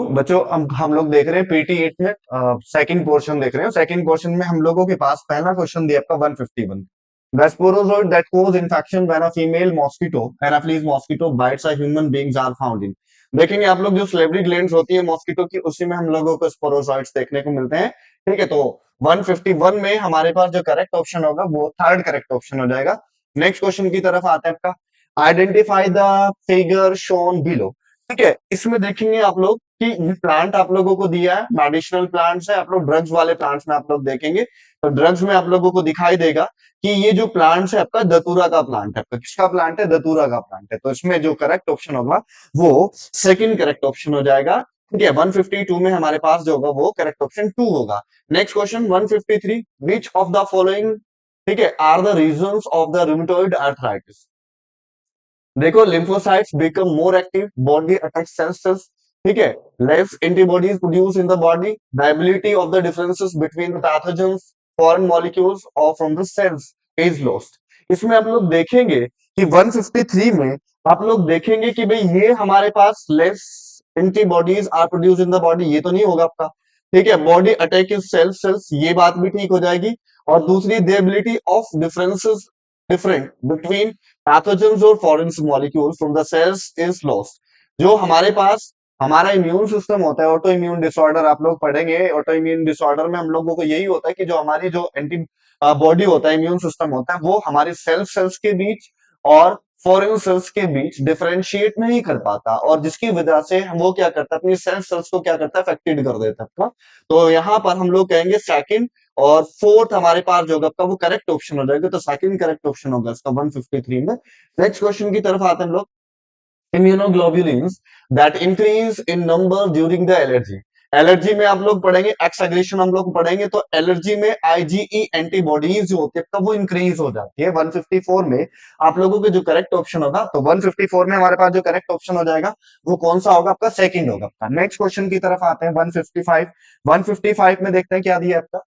बच्चों हम लोग देख रहे हैं पीटी 8 में सेकंड पोर्शन देख रहे हैं। सेकंड पोर्शन में हम लोगों के पास पहला क्वेश्चन दिया आपका 151। The sporozoid that cause infection when a female mosquito, Anopheles mosquito, bites a human beings are found in। देखेंगे आप लोग जो स्लेवरी ग्लैंड्स होती है मॉस्किटो की, उसी में हम लोगों को स्पोरोजॉइड्स देखने को मिलते हैं। ठीक है, तो 151 में हमारे पास जो करेक्ट ऑप्शन होगा वो थर्ड करेक्ट ऑप्शन हो जाएगा। नेक्स्ट क्वेश्चन की तरफ आते हैं आपका, identify the figure shown below. ठीक है, इसमें देखेंगे आप लोग कि ये प्लांट आप लोगों को दिया है, मेडिसिनल प्लांट्स है, आप लोग ड्रग्स वाले प्लांट्स में आप लोग देखेंगे तो ड्रग्स में आप लोगों को दिखाई देगा कि ये जो प्लांट्स है आपका दतूरा का प्लांट है। आपका किसका प्लांट है? दतूरा का प्लांट है। तो इसमें जो करेक्ट ऑप्शन होगा वो सेकंड करेक्ट ऑप्शन हो जाएगा। ठीक है, 152 में हमारे पास जो होगा वो करेक्ट ऑप्शन 2 होगा। Next question 153, which of the following, ठीक है, are the reasons of the rheumatoid arthritis. देखो, lymphocytes become more active, body attacks cells, ठीक है, less antibodies produced in the body, the ability of the differences between the pathogens, foreign molecules or from the cells is lost। इसमें आप लोग देखेंगे कि 153 में आप लोग देखेंगे कि भाई ये हमारे पास less antibodies are produce in the body, ये तो नहीं होगा आपका। ठीक है, बॉडी अटैक इज सेल्स, ये बात भी ठीक हो जाएगी। और दूसरी, the ability of differences different between pathogens और foreign molecules from the cells is lost. जो हमारे पास हमारा इम्यून सिस्टम होता है, ऑटो इम्यून डिसऑर्डर आप लोग पढ़ेंगे। ऑटो इम्यून डिसऑर्डर में हम लोगों को यही होता है कि जो हमारी जो एंटी बॉडी होता है, इम्यून सिस्टम होता है, वो हमारे सेल्स के बीच और फॉरेन सेल्स के बीच डिफरेंशिएट नहीं कर पाता, और जिसकी वजह से वो क्या करता है, अपनी सेल्स को क्या करता है, अफेक्टेड कर देता है। तो यहाँ पर हम लोग कहेंगे सेकंड, और फोर्थ हमारे पास जो होगा वो करेक्ट ऑप्शन हो जाएगा। तो सेकंड करेक्ट ऑप्शन होगा इसका 153 में। नेक्स्ट क्वेश्चन की तरफ आते हैं हम लोग, immunoglobulins that increase in number during the allergy। Allergy में आप लोग पढ़ेंगे, एक्स एग्रेशन हम लोग पढ़ेंगे, तो एलर्जी में आईजीई एंटीबॉडीज जो होती है तब वो इंक्रीज हो जाती है। 154 में आप लोगों के जो करेक्ट ऑप्शन होगा, तो 154 में हमारे पास जो करेक्ट ऑप्शन हो जाएगा वो कौन सा होगा? आपका सेकंड होगा। नेक्स्ट क्वेश्चन की तरफ आते हैं 155। 155 में देखते हैं क्या दिया आपका,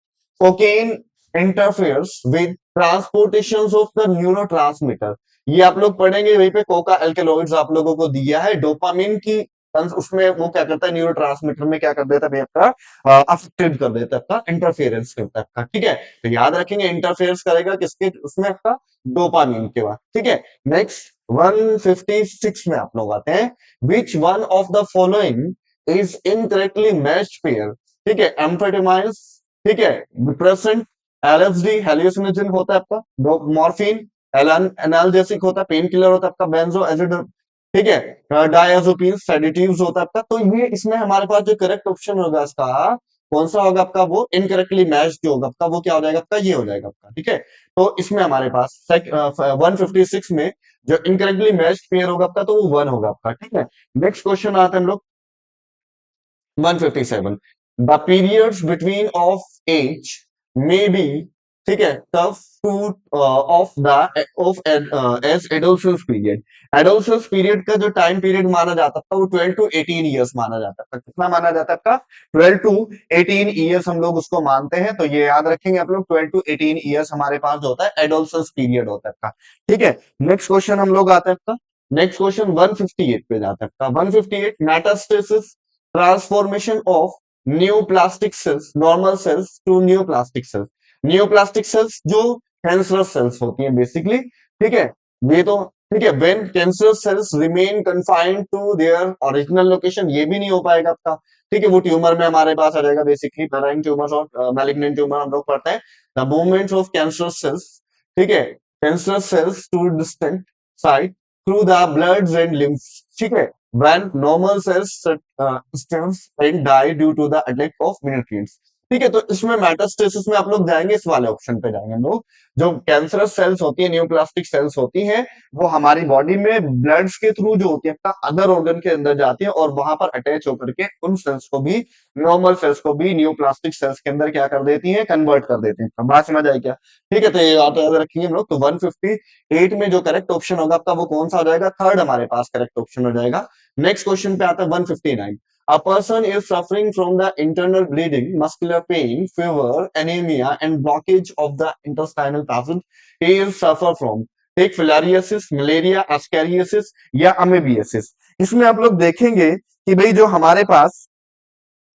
cocaine interferes with transportation of the neurotransmitter. ये आप लोग पढ़ेंगे वहीं पे। कोका एल्केलॉइड्स आप लोगों को दिया है, डोपामिन की उसमें वो क्या करता है, न्यूरोट्रांसमीटर में क्या कर देता है आपका, अफेक्टेड कर देता है, आपका इंटरफेरेंस करता है आपका। ठीक है, तो याद रखेंगे इंटरफेरेंस करेगा किसके उसमें? आपका डोपामिन के बाद। ठीक है, नेक्स्ट 156 में आप लोग आते हैं, which one of the following is incorrectly matched pair. ठीक है, एम्फेटामाइन, ठीक है, डिप्रेसेंट, एलएसडी हेलुसिनोजन होता है आपका, मॉर्फिन एनाल्जेसिक होता है, पेन किलर होता है आपका, बेंजो एसिड, ठीक है, डायazepam सेडेटिव्स होता है आपका। तो ये इसमें हमारे पास जो करेक्ट ऑप्शन होगा इसका कौन सा होगा आपका? वो इनकरेक्टली मैच जो होगा आपका वो क्या हो जाएगा आपका? ये हो जाएगा आपका। ठीक है, तो इसमें हमारे पास 156 में जो इनकरेक्टली मैच्ड पेयर होगा आपका तो वो 1 होगा आपका। ठीक है, नेक्स्ट क्वेश्चन आते हैं हम लोग 157, the periods between of age may be, ठीक है, tough to of the of age adolescence period. Adolescence period का जो टाइम पीरियड माना जाता था वो 12 टू 18 ईयर्स माना जाता था। कितना माना जाता है आपका? 12 टू 18 ईयर्स हम लोग उसको मानते हैं। तो ये याद रखेंगे आप लोग, 12 टू 18 ईयर्स हमारे पास जो होता है एडोलसेंस पीरियड होता है आपका। ठीक है, नेक्स्ट क्वेश्चन हम लोग आते हैं आपका, नेक्स्ट क्वेश्चन 158 पे जाता है आपका। 158, metastasis, transformation of neoplastic cells, normal cells to neoplastic cells. Neoplastic cells जो कैंसरस सेल्स होती हैं बेसिकली। ठीक है, ये तो ठीक है, when cancerous cells remain confined to their original location, ये भी नहीं हो पाएगा आपका। ठीक है, वो ट्यूमर में हमारे पास आ जाएगा बेसिकली, बेनाइन ट्यूमर और मैलिग्नेंट ट्यूमर हम लोग पढ़ते हैं। The movements of cancerous cells, ठीक है, cancerous cells to distant site through the blood and lymph. ठीक है, when normal cells stem and die due to the attack of nutrients। ठीक है, तो इसमें मेटास्टेसिस में आप लोग जाएंगे, इस वाले ऑप्शन पे जाएंगे हम लोग। जो कैंसरस सेल्स होती है, न्यूप्लास्टिक सेल्स होती हैं, वो हमारी बॉडी में ब्लड्स के थ्रू जो होती है अदर ऑर्गन के अंदर जाती है और वहां पर अटैच होकर के उन सेल्स को भी, नॉर्मल सेल्स को भी न्यूप्लास्टिक सेल्स के अंदर क्या कर देती है? कन्वर्ट कर देती है। बात समझ आई क्या? ठीक है, तो ये बात याद रखेंगे हम लोग। तो 158 में जो करेक्ट ऑप्शन होगा आपका वो कौन सा हो जाएगा? थर्ड हमारे पास करेक्ट ऑप्शन हो जाएगा। नेक्स्ट क्वेश्चन पे आता है 159, a person is suffering from the internal bleeding, muscular pain, fever, anemia and blockage of the intestinal passage। he is suffer from, एक फिलारियासिस, मलेरिया, एस्कैरियोसिस या अमेबियासिस। इसमें आप लोग देखेंगे कि भाई जो हमारे पास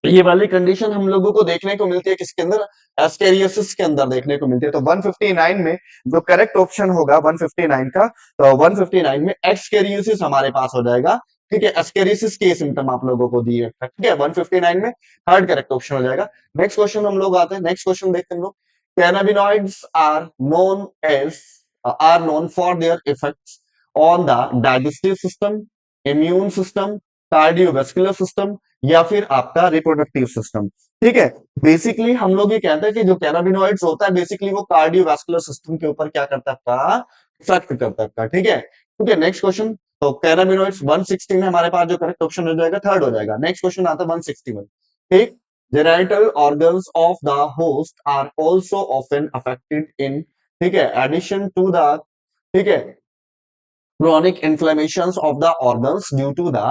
ये वाली कंडीशन हम लोगों को देखने को मिलती है किसके अंदर, एस्केरियोसिस के अंदर देखने को मिलती है। तो 159 में जो करेक्ट ऑप्शन होगा 159 का, तो 159 में एक्सकेरियोसिस हमारे पास हो जाएगा। ठीक है, एस्केरियोसिस के सिम्टम आप लोगों को दिए, ठीक है, 159 में थर्ड करेक्ट ऑप्शन हो जाएगा। नेक्स्ट क्वेश्चन हम लोग आते हैं, नेक्स्ट क्वेश्चन देखते हैं हम लोग। Cannabinoids are known for their effects on the digestive system, immune system, cardiovascular system, या फिर आपका रिप्रोडक्टिव सिस्टम। ठीक है, बेसिकली हम लोग ये कहते हैं कि जो कैनाबिनॉइड्स होता है बेसिकली वो कार्डियोवास्कुलर सिस्टम के ऊपर क्या करता है आपका, इफेक्ट करता है आपका। ठीक है, ठीक है, नेक्स्ट क्वेश्चन। तो कैनाबिनॉइड्स 160 में हमारे पास जो करेक्ट ऑप्शन हो जाएगा थर्ड हो जाएगा। नेक्स्ट क्वेश्चन आता है 161। ठीक, genital organs of the host are also often affected in, ठीक है, एडिशन टू द, ठीक है, chronic inflammations of the organs due to the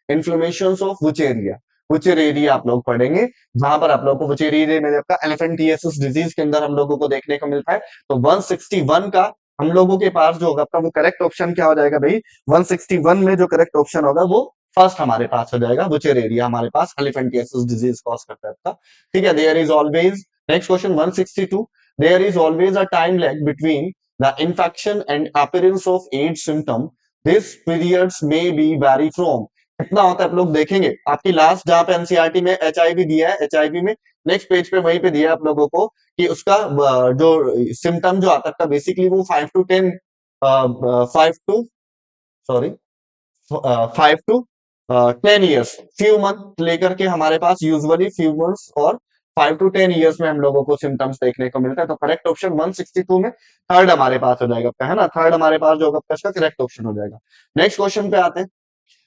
inflammations of which area, which area आप लोग पढ़ेंगे, जहां पर आप लोग को which area में आपका elephantiasis डिजीज के अंदर हम लोगों को देखने को मिलता है। तो 161 का हम लोगों के पास जो होगा आपका वो करेक्ट ऑप्शन क्या हो जाएगा भाई, 161 में जो करेक्ट ऑप्शन होगा वो फर्स्ट हमारे पास हो जाएगा, which area हमारे पास elephantiasis डिजीज कॉज करता है आपका। ठीक है, there is always, next question 162, there is always a time lag between the infection and appearance of AIDS symptom. This periods may be vary from, कितना होता है आप लोग देखेंगे, आपकी लास्ट जहां पे एनसीईआरटी में एचआईवी दिया है, एचआईवी में नेक्स्ट पेज पे वहीं पे दिया है आप लोगों को कि उसका जो सिम्टम जो आता है बेसिकली वो 5 to sorry 5 to 10 years, few month लेकर के हमारे पास यूजुअली फ्यू मंथ्स और 5 to 10 years में हम लोगों को सिम्टम्स देखने को मिलता है। तो करेक्ट ऑप्शन 162 में थर्ड हमारे पास हो जाएगा आपका, है ना, थर्ड हमारे पास जो होगा इसका करेक्ट ऑप्शन हो जाएगा। नेक्स्ट क्वेश्चन पे आते हैं,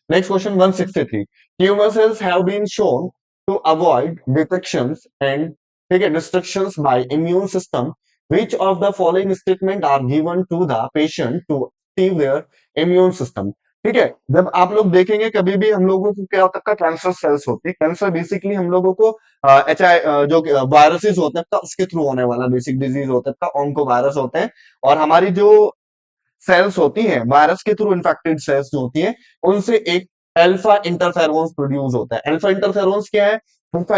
next question 163, tumour cells have been shown to avoid detections and, ठीक है, destructions by immune system, which of the following statement are given to the patient to active their immune system. ठीक है, जब आप लोग देखेंगे कभी भी हम लोगों को क्या होता है, कैंसर सेल्स होती है, कैंसर बेसिकली हम लोगों को जो वायरसेस होते हैं उसके थ्रू होने वाला बेसिक डिजीज होता है, ऑन्को वायरस होते हैं, और हमारी जो सेल्स होती हैं वायरस के थ्रू इन्फेक्टेड सेल्स जो होती हैं उनसे एक अल्फा इंटरफेरोन्स प्रोड्यूस होता है। अल्फा इंटरफेरोन्स क्या है, अल्फा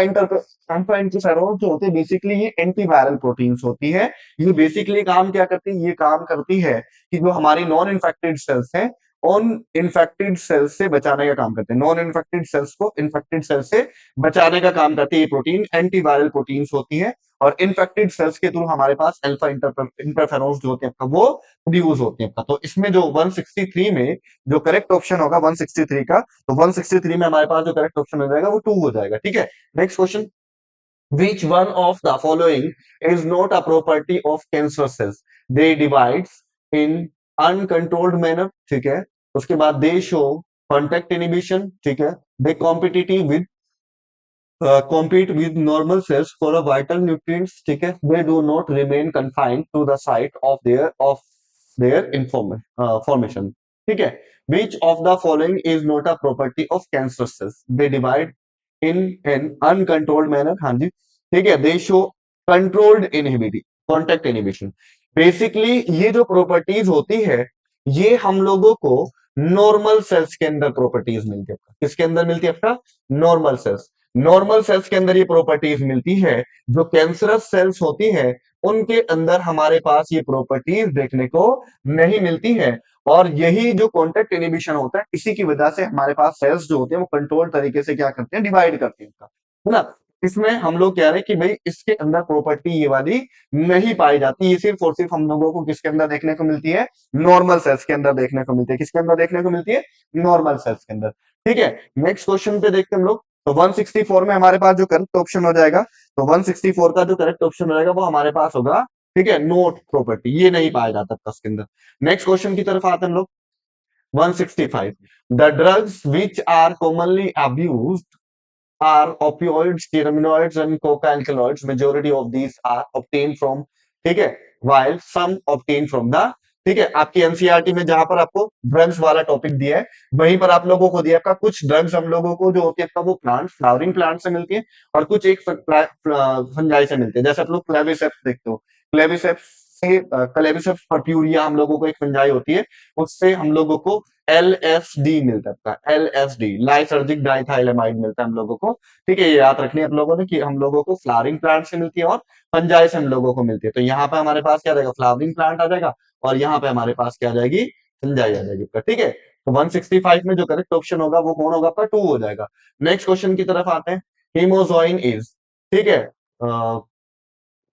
इंटरफेरोन्स जो होते हैं बेसिकली ये एंटीवायरल प्रोटीन्स होती है। ये बेसिकली काम क्या करती है, ये काम करती है कि जो हमारी नॉन इन्फेक्टेड सेल्स हैं उन इन्फेक्टेड सेल्स से बचाने का काम करते हैं, नॉन इन्फेक्टेड सेल्स को इन्फेक्टेड सेल्स से बचाने का काम करती है। ये प्रोटीन एंटीवायरल प्रोटीन्स होती है और इन्फेक्टेड सेल्स के थ्रू हमारे पास अल्फा इंटरफेरोन्स जो होते हैं वो यूज होती है। तो इसमें जो 163 में जो करेक्ट ऑप्शन होगा 163 का, तो 163 में हमारे पास जो करेक्ट ऑप्शन हो जाएगा वो 2 हो जाएगा। ठीक है, next question, which one of the following is not a property of cancer cells, they divides in uncontrolled manner, ठीक है, उसके बाद they show contact inhibition, ठीक है, they compete with normal cells for a vital nutrients, ठीक है, they do not remain confined to the site of their formation, ठीक है, which of the following is not a property of cancer cells, they divide in an uncontrolled manner, हाँ जी, ठीक है, they show controlled inhibition, contact inhibition। Basically ये जो properties होती है ये हम लोगों को नॉर्मल सेल्स के अंदर प्रॉपर्टीज मिलती है। किसके अंदर मिलती है आपका, नॉर्मल सेल्स, नॉर्मल सेल्स के अंदर ये प्रॉपर्टीज मिलती है। जो कैंसरस सेल्स होती है उनके अंदर हमारे पास ये प्रॉपर्टीज देखने को नहीं मिलती है, और यही जो कॉन्टेक्ट इनिबिशन होता है इसी की वजह से हमारे पास सेल्स जो होते हैं वो कंट्रोल तरीके से क्या करते हैं, डिवाइड करते हैं, है ना। इसमें हम लोग कह रहे हैं कि भाई इसके अंदर प्रॉपर्टी ये वाली नहीं पाई जाती, ये सिर्फ और सिर्फ हम लोगों को किसके अंदर देखने को मिलती है, नॉर्मल सेल्स के अंदर देखने को मिलती है। किसके अंदर देखने को मिलती है, नॉर्मल सेल्स के अंदर। ठीक है, नेक्स्ट क्वेश्चन पे देखते हैं हम लोग। तो 164 में हमारे पास जो करेक्ट ऑप्शन हो जाएगा, तो 164 का जो करेक्ट ऑप्शन हो जाएगा वो हमारे पास होगा, ठीक है, नोट प्रॉपर्टी, ये नहीं पाया जाता था उसके अंदर। नेक्स्ट क्वेश्चन की तरफ आते हैं हम लोग, 165, the drugs which are commonly abused are opioids, steroids and coca-alkaloids. Majority of these are obtained from, ठीक है, while some obtained from the, ठीक है, आपकी एनसीईआरटी में जहां पर आपको ड्रग्स वाला टॉपिक दिया है वहीं पर आप लोगों को दिया आपका कुछ ड्रग्स हम लोगों को जो होती है आपका वो प्लांट, फ्लावरिंग प्लांट से मिलती है और कुछ एक फंजाई से मिलती है। जैसे आप लोग क्लेविसेप्स देखते हो, क्लेविसेप्स उससे कलेबिसेप्स पर्प्यूरिया हम लोगों को एक फंजाई होती है, उससे हम लोगों को LSD मिलता है, LSD लाइसर्जिक डाइथाइलेमाइड मिलता है हम लोगों को। ठीक है, ये याद रखनी है आप लोगों ने कि हम लोगों को फ्लावरिंग प्लांट से मिलती है और फंजाई से हम लोगों को मिलती है। तो यहाँ पे हमारे पास क्या रहेगा, फ्लावरिंग प्लांट आ जाएगा और यहाँ पे हमारे पास क्या आ जाएगी, फंजाई आ जाएगी आपका। ठीक है, तो 165 में जो करेक्ट ऑप्शन होगा वो कौन होगा आपका, 2 हो जाएगा। नेक्स्ट क्वेश्चन की तरफ आते हैं। हीमोजोइन इज, ठीक है,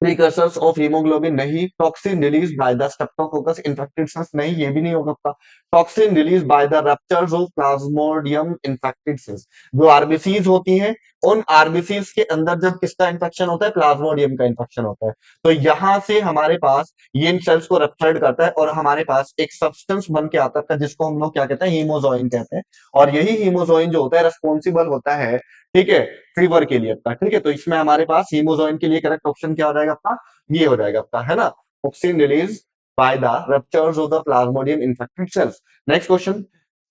प्रीकर्सर्स ऑफ हीमोग्लोबिन नहीं, toxin release by the Streptococcus infected cells नहीं, ये भी नहीं होगा आपका। Toxin release by the ruptures of Plasmodium infected sales, जो आरबीसीज होती हैं उन आरबीसीज के अंदर जब किसका इन्फेक्शन होता है, प्लाज्मोडियम का इन्फेक्शन होता है, तो यहां से हमारे पास ये इन सेल्स को रप्चर्ड करता है और हमारे पास एक सब्सटेंस बन के आता है जिसको हम लोग क्या कहते हैं, हीमोजोइन कहते हैं। और यही हीमोजोइन जो होता है रेस्पॉन्सिबल होता है, ठीक है, फीवर के लिए आपका। ठीक है, तो इसमें हमारे पास हीमोजोइन के लिए करेक्ट ऑप्शन क्या हो जाएगा आपका, ये हो जाएगा आपका, है ना, toxin release by the ruptures of the plasmodium infected cells. Next question,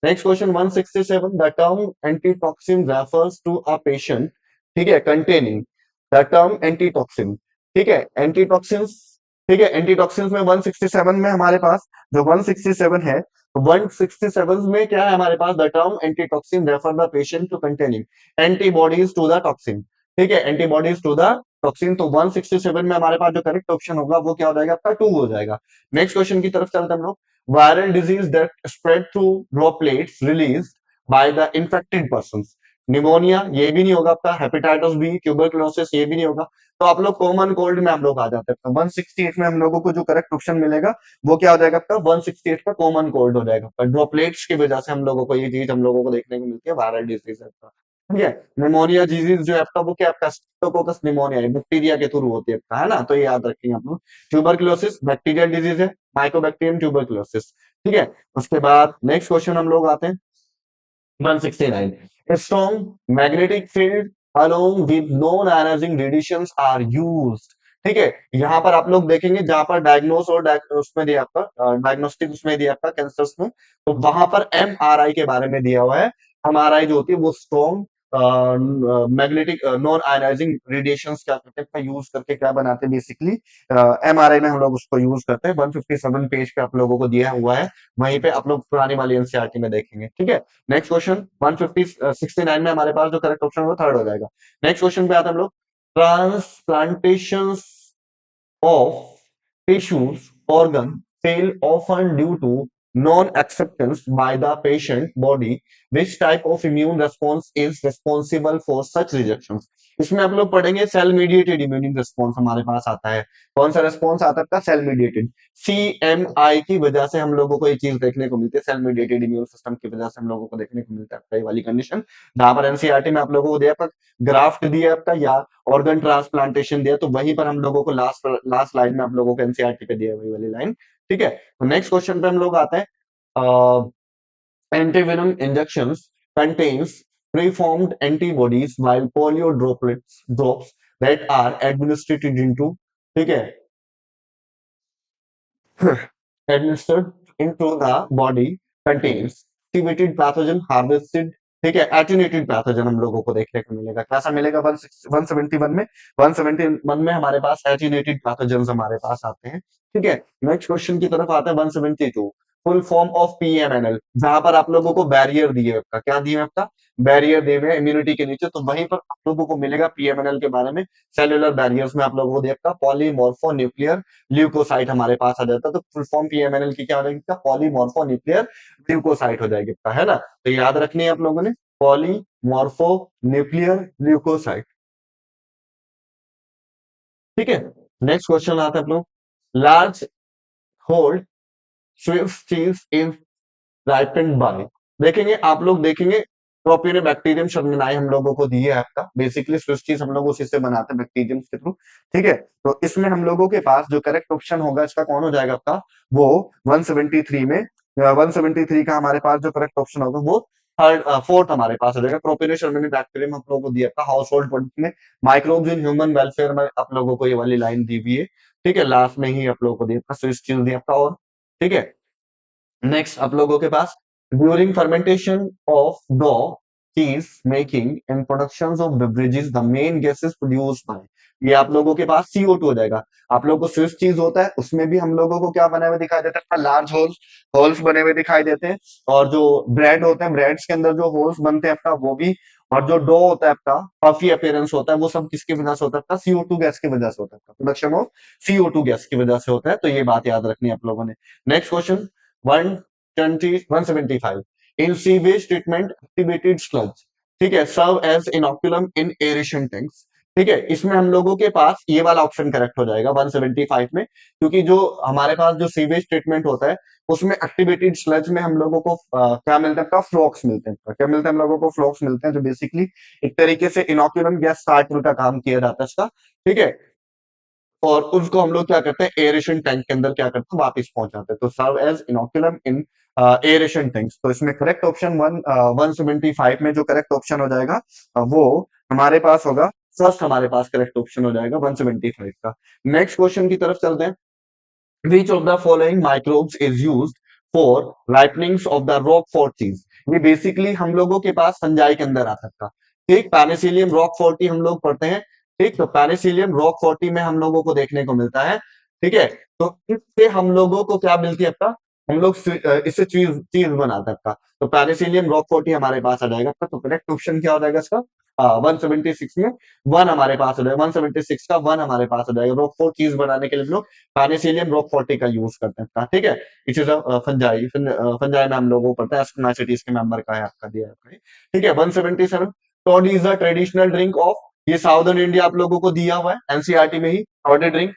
next question 167, the term antitoxin refers to a patient, ठीक है, कंटेनिंग द टर्म एंटीटॉक्सिन, ठीक है, एंटीटॉक्सिन, ठीक है, एंटीटॉक्सिन में 167 में हमारे पास जो 167 है, 167 में क्या है हमारे पास, the term antitoxin refer the patient to containing antibodies to the toxin, ठीक है, एंटीबॉडीज टू द टॉक्सिन। तो 167 में हमारे पास जो करेक्ट ऑप्शन होगा वो क्या हो जाएगा आपका, 2 हो जाएगा। नेक्स्ट क्वेश्चन की तरफ चलते हैं हम लोग। Viral disease that spread through droplets release by the infected person, pneumonia ये भी नहीं होगा आपका, हेपेटाइटिस बी, ट्यूबरकुलोसिस ये भी नहीं होगा। तो आप लोग कॉमन कोल्ड में हम लोग आ जाते हैं। 168 में हम लोगों को जो करेक्ट ऑप्शन मिलेगा वो क्या हो जाएगा आपका, 168 का कॉमन कोल्ड हो जाएगा। ड्रॉपलेट्स की वजह से हम लोगों को ये चीज हम लोगों को देखने को मिलती है, वायरल डिजीज है आपका। ठीक है, निमोनिया डिजीज जो है आपका वो क्या आपका, स्ट्रेप्टोकोकस निमोनिया है, बैक्टीरिया के थ्रू होती है आपका, है ना, तो ये याद रखेंगे आप लोग। ट्यूबरकुलोसिस बैक्टीरियल डिजीज है, माइकोबैक्टीरियम ट्यूबरकुलोसिस। ठीक है, उसके बाद नेक्स्ट क्वेश्चन हम लोग आते हैं 169, a strong magnetic field along with non-ionizing radiations are used, ठीक है, यहां पर आप लोग देखेंगे जहां पर डायग्नोस और उसमें दिया आपका डायग्नोस्टिक उसमें दिया आपका कैंसर्स में, तो वहां पर एमआरआई के बारे में दिया हुआ है। एमआरआई जो होती है वो strong magnetic non ionising radiations क्या करते हैं, यूज करके क्या बनाते हैं, बेसिकली एमआरआई में हम लोग उसको यूज करते हैं। 157 पेज पे आप लोगों को दिया हुआ है, वहीं पे आप लोग पुरानी वाली एनसीईआरटी में देखेंगे। ठीक है, नेक्स्ट क्वेश्चन 169 में हमारे पास जो करेक्ट ऑप्शन है वो थर्ड हो जाएगा। नेक्स्ट क्वेश्चन पे आते हैं हम लोग। Transplantation of tissues organ fail often due to non-acceptance by the patient body. Which type of immune response is responsible for such rejections? इसमें आप लोग पढ़ेंगे सेल मीडिएटेड इम्यून रिस्पॉन्स हमारे पास आता है। कौन सा रिस्पॉन्स आता है आपका, सेल मीडिएटेड। CMI की वजह से हम लोगों को ये चीज देखने को मिलती है, सेल मीडिएटेड इम्यून सिस्टम की वजह से हम लोगों को देखने को मिलता है ये वाली कंडीशन। जहां पर एनसीईआरटी में आप लोगों को दिया ग्राफ्ट दिया आपका या ऑर्गन ट्रांसप्लांटेशन दिया, तो वहीं पर हम लोगों को लास्ट लास्ट लाइन में आप लोगों को एनसीईआरटी पे दिया वही वाली लाइन। ठीक है, तो नेक्स्ट क्वेश्चन पे हम लोग आते हैं। Antivenom injections contains preformed antibodies while polio drops that are administered into, ठीक है, administered into the body contains activated pathogen harvested, ठीक है, एटीन्यूएटेड पैथोजन हम लोगों को देखने को मिलेगा। कैसा मिलेगा 171 में, 171 में हमारे पास एटीन्यूएटेड पैथोजन हमारे पास आते हैं। ठीक है, नेक्स्ट क्वेश्चन की तरफ आते हैं 172, फुल फॉर्म ऑफ पीएमएनएल, जहां पर आप लोगों को बैरियर दिए आपका, क्या दिए आपका, बैरियर दिए हुए इम्यूनिटी के नीचे, तो वहीं पर आप लोगों को मिलेगा पीएमएनएल के बारे में। सेलुलर बैरियर्स में आप लोगों को दिया आपका पॉलीमॉर्फो न्यूक्लियर ल्यूकोसाइट हमारे पास आ जाता है। तो फुल फॉर्म पीएमएनएल की क्या हो जाएगी, पॉलीमॉर्फो न्यूक्लियर ल्यूकोसाइट हो जाएगी, है ना, तो याद रखनी है आप लोगों ने, पॉलीमॉर्फो न्यूक्लियर ल्यूकोसाइट। ठीक है, नेक्स्ट क्वेश्चन आता है आप लोग। लार्ज होल्ड स्विफ्ट चीज इज राइपेंड बाय, देखेंगे आप लोग देखेंगे प्रोपियोनिबैक्टीरियम शर्मिनाई हम लोगों को दी है आपका, बेसिकली स्विस चीज हम लोग उसी से बनाते हैं बैक्टीरियम के थ्रू। ठीक है, तो इसमें हम लोगों के पास जो करेक्ट ऑप्शन होगा इसका कौन हो जाएगा आपका, वो 173 में 173 का हमारे पास जो करेक्ट ऑप्शन होगा वो थर्ड फोर्थ हमारे पास हो जाएगा। प्रोपियोनिबैक्टीरियम बैक्टीरियम आप लोगों को दिया था हाउस होल्ड प्रोडक्ट में, माइक्रोब्स इन ह्यूमन वेलफेयर में आप लोगों को ये वाली लाइन दी हुई है। ठीक है, लास्ट में ही आप लोगों को दिया था स्विस चीज दिया था। और ठीक है, नेक्स्ट आप लोगों के पास during fermentation of dough cheese making and productions of beverages the main gases produced by, ये आप लोगों के पास CO2 हो जाएगा। आप लोगों को स्विस चीज होता है उसमें भी हम लोगों को क्या बने हुए दिखाई देता है, लार्ज होल्स होल्स बने हुए दिखाई देते हैं। और जो ब्रेड होते हैं ब्रेड्स के अंदर जो होल्स बनते हैं आपका वो भी, और जो डो होता है आपका पफी अपीयरेंस होता है वो सब किसकी वजह से होता है आपका, CO2 गैस की वजह से होता है, प्रोडक्शन ऑफ CO2 गैस की वजह से होता है। तो ये बात याद रखनी है आप लोगों ने। नेक्स्ट क्वेश्चन 125 इन सीवेज ट्रीटमेंट एक्टिवेटेड स्लज, ठीक है, सर्व एज इनोकुलम इन एरेशन टैंक्स, ठीक है, इसमें हम लोगों के पास ये वाला ऑप्शन करेक्ट हो जाएगा 175 में, क्योंकि जो हमारे पास जो सीवेज ट्रीटमेंट होता है उसमें एक्टिवेटेड स्लज में हम लोगों को क्या मिलता है आपका, फ्लॉक्स मिलते हैं। क्या मिलता है हम लोगों को, फ्लॉक्स मिलते हैं, जो बेसिकली एक तरीके से इनोकुलम गैस स्टार्टर का काम किया जाता है इसका, ठीक है। और उसको हम लोग क्या करते हैं, एरेशन टैंक के अंदर क्या करते हैं, वापस पहुंचाते हैं। तो सर्व एज इनोकुलम इन एरेशन टैंक्स। तो इसमें करेक्ट ऑप्शन 175 में जो करेक्ट ऑप्शन हो जाएगा वो हमारे पास होगा, फर्स्ट हमारे पास करेक्ट ऑप्शन हो जाएगा 175 का। नेक्स्ट क्वेश्चन की तरफ चलते हैं। Which of the following microbes is used for ripenings of the roquefort cheese? ये बेसिकली हम लोगों के पास फंजाई के अंदर आ सकता, ठीक, पेनिसिलियम रॉकफोर्टी हम लोग पढ़ते हैं, ठीक, तो पेनिसिलियम रॉकफोर्टी में हम लोगों को देखने को मिलता है, ठीक है। तो इससे हम लोगों को क्या मिलती है आपका, हम लोग इससे चीज चीज बनाते हैं आपका। तो पेनिसिलियम रॉकफोर्टी हमारे पास आ जाएगा आपका। तो करेक्ट ऑप्शन क्या हो जाएगा इसका, 176 में वन हमारे पास हो जाएगा, 176 का वन हमारे पास हो जाएगा। रॉकफोर्ट चीज बनाने के लिए हम लोग पेनिसिलियम रॉक 40 का यूज करते हैं, ठीक है। इट इज फंजाई, फंजाई में हम लोगों को पढ़ता है, एस्कोनासिटीज के मेंबर का है आपका, दिया है आपका, ठीक है। 177 toddy is the traditional drink of, ये साउदर्न इंडिया आप लोगों को दिया हुआ है एनसीईआरटी में ही। टॉडी ड्रिंक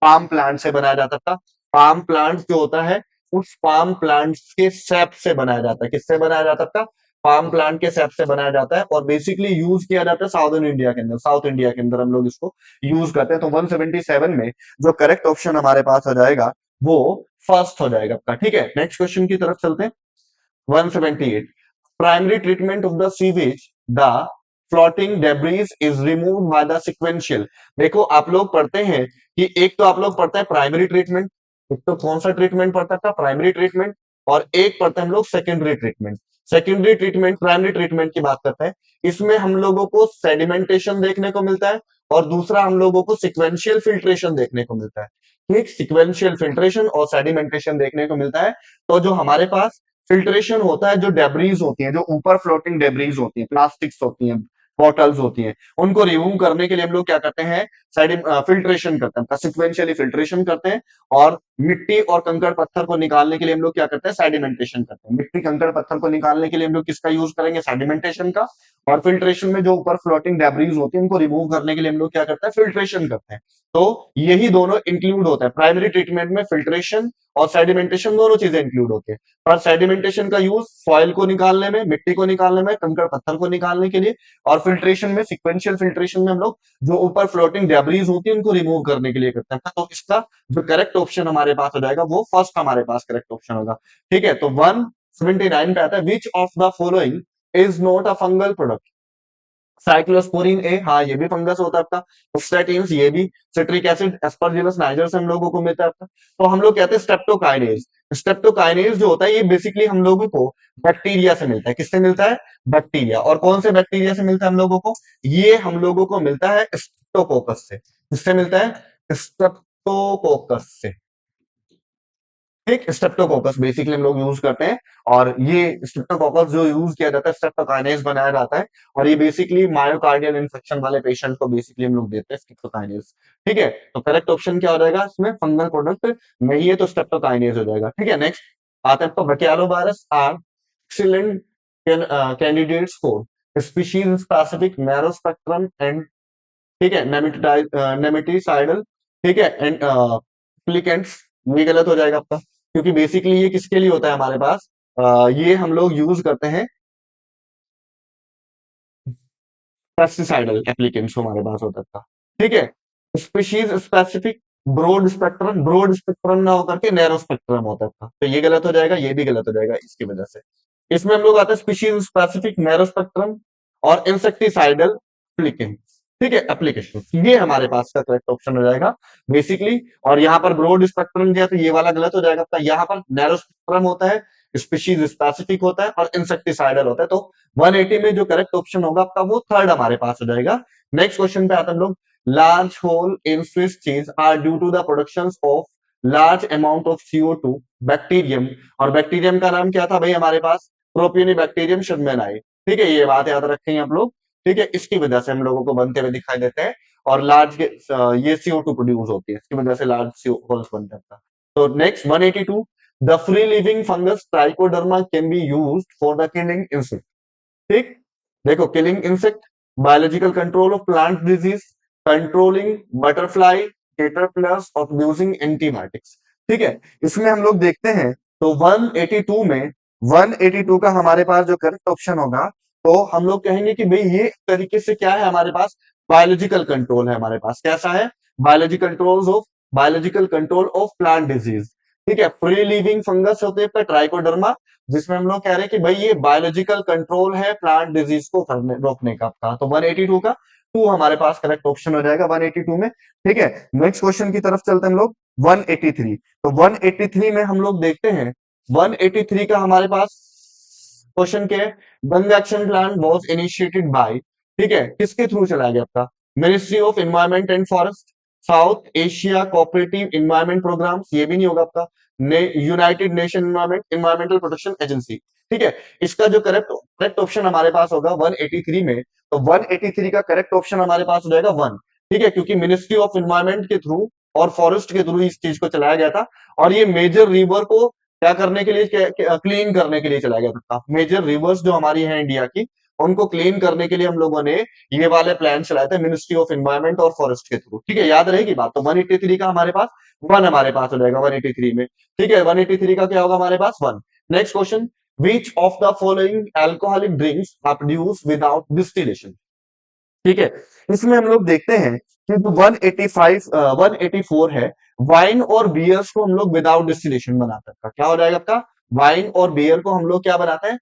पाम प्लांट से बनाया जाता था। पाम प्लांट जो होता है उस पाम प्लांट के सैप से बनाया जाता है, किससे बनाया जाता था, पाम प्लांट के सैप से बनाया जाता है। और बेसिकली यूज किया जाता है साउदर्न इंडिया के अंदर, साउथ इंडिया के अंदर हम लोग इसको यूज करते हैं। तो 177 में जो करेक्ट ऑप्शन हमारे पास हो जाएगा वो फर्स्ट हो जाएगा आपका, ठीक है। नेक्स्ट क्वेश्चन की तरफ चलते हैं। 178 primary treatment of the sewage the floating debris is remove by the sequential. देखो आप लोग पढ़ते हैं कि एक तो आप लोग पढ़ते हैं प्राइमरी ट्रीटमेंट, एक तो कौन सा ट्रीटमेंट पढ़ता था, प्राइमरी ट्रीटमेंट, और एक पढ़ते हैं हम लोग secondary treatment. Secondary treatment, primary treatment की बात करते हैं, इसमें हम लोगों को सेडिमेंटेशन देखने को मिलता है और दूसरा हम लोगों को सिक्वेंशियल फिल्ट्रेशन देखने को मिलता है, ठीक, सिक्वेंशियल फिल्ट्रेशन और सेडिमेंटेशन देखने को मिलता है। तो जो हमारे पास फिल्ट्रेशन होता है, जो डेब्रीज होती हैं, जो ऊपर फ्लोटिंग डेब्रीज होती हैं, प्लास्टिक्स होती हैं, बॉटल्स होती हैं, उनको रिमूव करने के लिए हम लोग क्या करते हैं, फिल्ट्रेशन करते हैं, सिक्वेंशियली फिल्ट्रेशन करते हैं। और मिट्टी और कंकड़ पत्थर को निकालने के लिए हम लोग क्या करते हैं, सेडिमेंटेशन करते हैं। मिट्टी कंकड़ पत्थर को निकालने के लिए हम लोग किसका यूज करेंगे, सेडिमेंटेशन का। और फिल्ट्रेशन में जो ऊपर फ्लोटिंग डेब्रीज होती है उनको रिमूव करने के लिए हम लोग क्या करते हैं, फिल्ट्रेशन करते हैं। तो यही दोनों इंक्लूड होता है प्राइमरी ट्रीटमेंट में, फिल्ट्रेशन और सेडिमेंटेशन दोनों चीजें इंक्लूड होती है। पर सेडिमेंटेशन का यूज सॉइल को निकालने में, मिट्टी को निकालने में, कंकड़ पत्थर को निकालने के लिए, और फिल्ट्रेशन में, सिक्वेंशियल फिल्ट्रेशन में हम लोग जो ऊपर फ्लोटिंग डेब्रीज होती है उनको रिमूव करने के लिए करते हैं। तो इसका जो करेक्ट ऑप्शन हमारे पास हो जाएगा वो फर्स्ट हमारे पास करेक्ट ऑप्शन होगा, ठीक है। तो 179 पे आता है which of the following is not a fungal product. Cyclosporin A, हाँ ये भी फंगस होता है आपका। स्टैटिन्स ये भी, सिट्रिक एसिड एस्परजिलस नाइजर से हम लोगों को मिलता है आपका। तो हम लोग कहते हैं स्ट्रेप्टोकाइनेज। स्ट्रेप्टोकाइनेज जो होता है ये बेसिकली हम लोगों को बैक्टीरिया से मिलता है, किससे मिलता है, बैक्टीरिया। और कौन से बैक्टीरिया से मिलता है हम लोगों को, ये हम लोगों को मिलता है स्ट्रेप्टोकोकस से। किससे मिलता है, स्ट्रेप्टोकोकस से, ठीक, स्ट्रेप्टोकोकस बेसिकली हम लोग यूज करते हैं। और ये स्ट्रेप्टोकोकस जो यूज किया जाता है, स्ट्रेप्टोकाइनेज बनाया जाता है। और ये बेसिकली मायोकार्डियल इन्फेक्शन वाले पेशेंट को बेसिकली हम लोग देते हैं स्ट्रेप्टोकाइनेज, ठीक है। तो करेक्ट ऑप्शन क्या हो जाएगा इसमें, फंगल प्रोडक्ट नहीं है तो स्ट्रेप्टोकाइनेज हो जाएगा, ठीक है। नेक्स्ट आता है आपका baculovirus are excellent candidates for species specific narrow spectrum and, ठीक है, नेमेटिसाइडल, ठीक है, एंड एप्लीकेंट्स। ये गलत हो जाएगा आपका, क्योंकि बेसिकली ये किसके लिए होता है हमारे पास, ये हम लोग यूज करते हैं पेस्टिसाइडल एप्लीकेंट्स हमारे पास होता था, ठीक है। स्पीशीज स्पेसिफिक ब्रॉड स्पेक्ट्रम ना होकर के नैरो स्पेक्ट्रम होता था, तो ये गलत हो जाएगा, ये भी गलत हो जाएगा इसकी वजह से। इसमें हम लोग आते हैं स्पीशीज स्पेसिफिक नैरो स्पेक्ट्रम और इंसेक्टिसाइडल एप्लीकेंट, ठीक है, एप्लीकेशन, ये हमारे पास का करेक्ट ऑप्शन हो जाएगा बेसिकली। और यहाँ पर ब्रॉड स्पेक्ट्रम दिया तो ये वाला गलत हो जाएगा आपका। यहाँ पर नैरो स्पेक्ट्रम होता है, स्पीशीज स्पेसिफिक होता है और इंसेक्टिसाइडल होता है। तो 180 में जो करेक्ट ऑप्शन होगा आपका वो थर्ड हमारे पास हो जाएगा। नेक्स्ट क्वेश्चन पे आते हैं हम लोग। Large hole in Swiss cheese are due to the production of large amount of CO2 bacterium. और बैक्टीरियम का नाम क्या था भाई हमारे पास? प्रोपियोनिबैक्टीरियम शुभमेनाई। ठीक है, ये बात याद रखेंगे आप लोग। ठीक है, इसकी वजह से हम लोगों को बनते हुए दिखाई देते हैं और लार्ज ये CO2 प्रोड्यूस होती है, इसकी वजह से लार्ज होल्स बनते हैं। तो next 182, the free living fungus trichoderma can be used for the killing insect. ठीक, देखो killing insect, biological control of plant disease, controlling butterfly caterpillars और यूजिंग एंटीबायोटिक्स। ठीक है, इसमें हम लोग देखते हैं तो 182 में 182 का हमारे पास जो करेक्ट ऑप्शन होगा तो हम लोग कहेंगे कि भाई ये एक तरीके से क्या है हमारे पास? बायोलॉजिकल कंट्रोल है हमारे पास। कैसा है? Biological control of plant disease. ठीक है, फ्री लिविंग फंगस होते हैं ट्राइकोडर्मा, जिसमें हम लोग कह रहे हैं कि भाई ये बायोलॉजिकल कंट्रोल है प्लांट डिजीज को करने रोकने का। तो 182 का 2 हमारे पास करेक्ट ऑप्शन हो जाएगा 182 में। ठीक है, नेक्स्ट क्वेश्चन की तरफ चलते हैं हम लोग। 183, तो 183 में हम लोग देखते हैं 183 का हमारे पास क्वेश्चन क्या है? Ganga action plan was initiated by, ठीक है, किसके थ्रू चलाया गया आपका? Ministry of environment and forest, South Asia cooperative environment programmes, ये भी नहीं होगा आपका, United Nation environmental protection agency. ठीक है, इसका जो करेक्ट ऑप्शन हमारे पास होगा 183 में, तो 183 का करेक्ट ऑप्शन हमारे पास हो जाएगा 1। ठीक है, क्योंकि मिनिस्ट्री ऑफ एनवायरमेंट के थ्रू और फॉरेस्ट के थ्रू इस चीज को चलाया गया था और ये मेजर रिवर को क्या करने के लिए, क्लीन करने के लिए चलाया गया था। मेजर रिवर्स जो हमारी है इंडिया की, उनको क्लीन करने के लिए हम लोगों ने ये वाले प्लान चलाए थे मिनिस्ट्री ऑफ एनवायरमेंट और फॉरेस्ट के थ्रू। ठीक है, याद रहेगी बात। तो 183 का हमारे पास 1 हमारे पास हो जाएगा 183 में। ठीक है, 183 का क्या होगा हमारे पास? 1। Next question, which of the following alcoholic drinks are produce without distillation. ठीक है, इसमें हम लोग देखते हैं कि जो 185 184 है, वाइन और बियर्स को हम लोग विदाउट डिस्टिलेशन बनाते हैं। क्या हो जाएगा आपका? वाइन और बियर को हम लोग क्या बनाते हैं?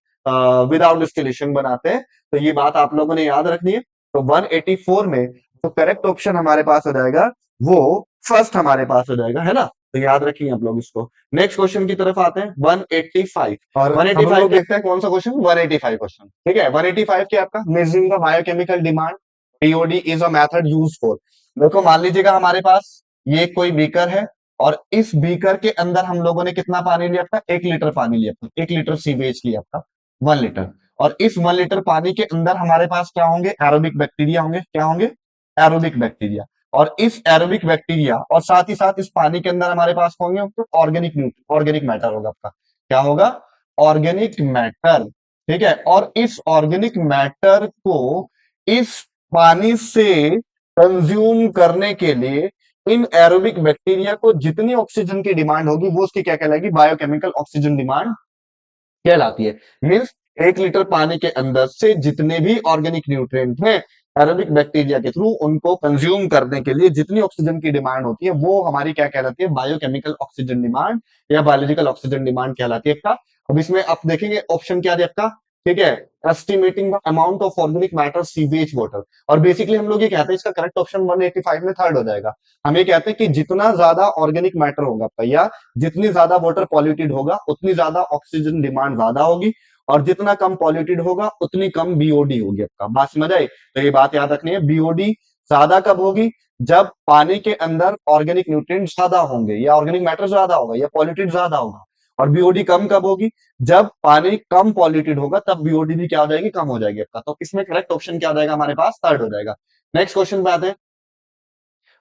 विदाउट डिस्टिलेशन बनाते हैं। तो ये बात आप लोगों ने याद रखनी है। तो 184 में जो करेक्ट ऑप्शन हमारे पास हो जाएगा वो फर्स्ट हमारे पास हो जाएगा, है ना? तो याद रखिए आप लोग इसको। नेक्स्ट क्वेश्चन की तरफ आते हैं 185 और 185 देखते हैं कौन सा क्वेश्चन? 185 क्वेश्चन। ठीक है, 185 क्या आपका? Measuring the biochemical demand POD is a method use for. देखो मान लीजिएगा हमारे पास ये कोई बीकर है और इस बीकर के अंदर हम लोगों ने कितना पानी लिया था? 1 लीटर पानी लिया था। 1 लीटर सीवेज लिया आपका 1 लीटर। और इस 1 लीटर पानी के अंदर हमारे पास क्या होंगे? एरोबिक बैक्टीरिया होंगे। क्या होंगे? Aerobic bacteria. और इस एरोबिक बैक्टीरिया और साथ ही साथ इस पानी के अंदर हमारे पास होंगे ऑर्गेनिक मैटर होगा आपका। क्या होगा? Organic matter. ठीक है, और इस ऑर्गेनिक मैटर को इस पानी से कंज्यूम करने के लिए इन एरोबिक बैक्टीरिया को जितनी ऑक्सीजन की डिमांड होगी वो उसकी क्या कहलाएगी? बायोकेमिकल ऑक्सीजन डिमांड कहलाती है। मीन्स 1 लीटर पानी के अंदर से जितने भी ऑर्गेनिक न्यूट्रिएंट हैं एरोबिक बैक्टीरिया के थ्रू उनको कंज्यूम करने के लिए जितनी ऑक्सीजन की डिमांड होती है वो हमारी क्या कहलाती है? बायोकेमिकल ऑक्सीजन डिमांड या बायोलॉजिकल ऑक्सीजन डिमांड कहलाती है आपका। अब इसमें आप देखेंगे ऑप्शन क्या है आपका? ठीक है, estimating the amount of organic matter sewage water. और बेसिकली हम लोग ये कहते हैं इसका करेक्ट ऑप्शन 185 में थर्ड हो जाएगा। हम ये कहते हैं कि जितना ज्यादा ऑर्गेनिक मैटर होगा आपका या जितनी ज्यादा वाटर पॉल्यूटेड होगा उतनी ज्यादा ऑक्सीजन डिमांड ज्यादा होगी और जितना कम पॉल्यूटेड होगा उतनी कम बीओडी होगी आपका। बात समझ आई? तो ये बात याद रखनी है, बीओडी ज्यादा कब होगी? जब पानी के अंदर ऑर्गेनिक न्यूट्रिएंट ज्यादा होंगे या ऑर्गेनिक मैटर ज्यादा होगा या पॉल्यूटेड ज्यादा होगा। और बीओडी कम कब होगी? जब पानी कम पॉल्यूटेड होगा तब बीओडी भी क्या हो जाएगी? कम हो जाएगी आपका। तो इसमें करेक्ट ऑप्शन क्या हो जाएगा हमारे पास? थर्ड हो जाएगा। नेक्स्ट क्वेश्चन पे आते हैं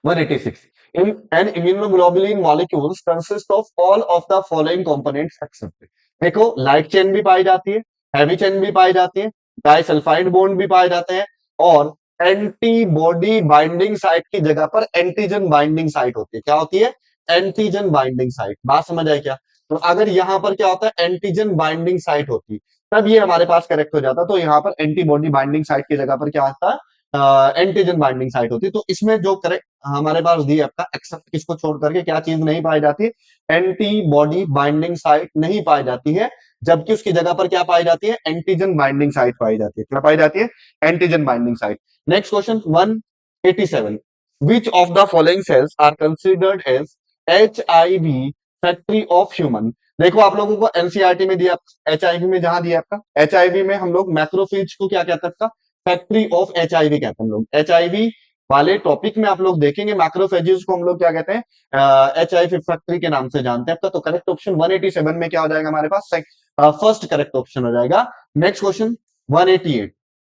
186, in an immunoglobulin molecules consist of all of the following components except। देखो लाइट चेन भी पाई जाती है, हैवी चेन भी पाई जाती है, डाइसल्फाइड बॉन्ड भी पाए जाते हैं और एंटीबॉडी बाइंडिंग साइट की जगह पर एंटीजन बाइंडिंग साइट होती है। क्या होती है? Antigen binding site. बात समझ आए क्या? तो अगर यहां पर क्या होता है? एंटीजन बाइंडिंग साइट होती तब ये हमारे पास करेक्ट हो जाता। तो यहां पर एंटीबॉडी बाइंडिंग साइट की जगह पर क्या आता है? एंटीजन बाइंडिंग साइट होती है। तो इसमें जो करेक्ट हमारे पास दी आपका एक्सेप्ट किसको छोड़ करके क्या चीज नहीं पाई जाती? एंटीबॉडी बाइंडिंग साइट नहीं पाई जाती है, जबकि उसकी जगह पर क्या पाई जाती है? एंटीजन बाइंडिंग साइट पाई जाती है। क्या पाई जाती है? Antigen binding site. Next question 187, which of the following cells are considered as HIV factory of human. देखो आप लोगों को एनसीईआरटी में दिया, एचआईवी में जहां दिया आपका, एचआईवी में हम लोग मैक्रोफेज को क्या कहते हैं आपका, फैक्ट्री ऑफ एचआईवी कहते हैं हम लोग। एचआईवी वाले टॉपिक में आप लोग देखेंगे मैक्रोफेजेस को हम लोग क्या कहते हैं, एचआईवी फैक्ट्री के नाम से जानते हैं आपका। तो करेक्ट ऑप्शन 187 में क्या हो जाएगा हमारे पास, फर्स्ट करेक्ट ऑप्शन हो जाएगा। नेक्स्ट क्वेश्चन 188,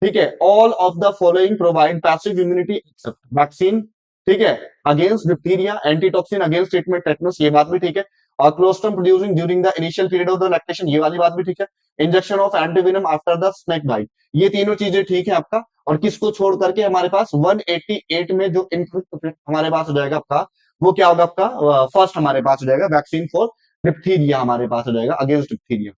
ठीक है, all of the following provide passive immunity except vaccine, ठीक है, against diphtheria, antitoxin against treatment tetanus, ये बात भी ठीक है, और colostrum producing during the initial period of the lactation, ये वाली बात भी ठीक है, injection of antivenom after the snake bite, ये तीनों चीजें ठीक है आपका। और किसको छोड़ करके हमारे पास 188 में जो इनपुट हमारे पास हो जाएगा आपका, वो क्या होगा आपका, फर्स्ट हमारे पास हो जाएगा वैक्सीन फॉर डिप्थीरिया, हमारे पास हो जाएगा अगेंस्ट डिप्थीरिया।